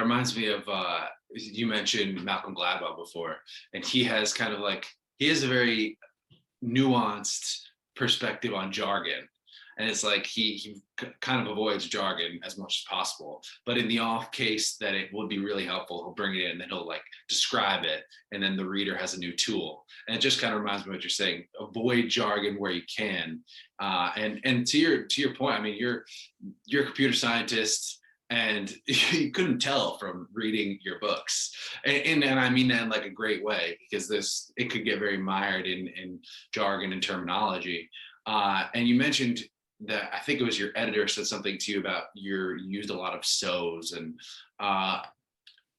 reminds me of you mentioned Malcolm Gladwell before, and he has kind of like he has a very nuanced perspective on jargon. And it's like he kind of avoids jargon as much as possible. But in the off case that it would be really helpful, he'll bring it in and then he'll like describe it. And then the reader has a new tool. And it just kind of reminds me of what you're saying. Avoid jargon where you can. And to your point, I mean, you're a computer scientist and you couldn't tell from reading your books. And I mean that in like a great way, because it could get very mired in jargon and terminology. And you mentioned that I think it was your editor said something to you about you used a lot of so's, and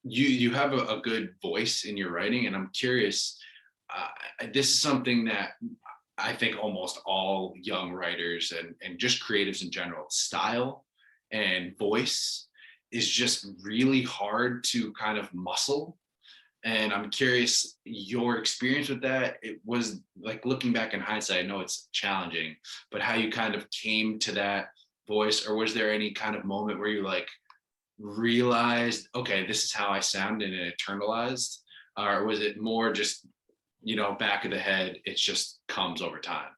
you have a good voice in your writing, and I'm curious. This is something that I think almost all young writers and just creatives in general, style and voice is just really hard to kind of muscle. And I'm curious your experience with that. It was like looking back in hindsight, I know it's challenging, but how you kind of came to that voice, or was there any kind of moment where you like realized, okay, this is how I sound and it internalized? Or was it more just, back of the head, it just comes over time?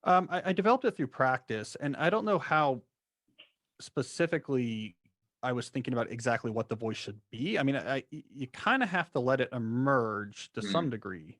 I developed it through practice, and I don't know how specifically I was thinking about exactly what the voice should be. I mean, you kind of have to let it emerge to Mm, some degree.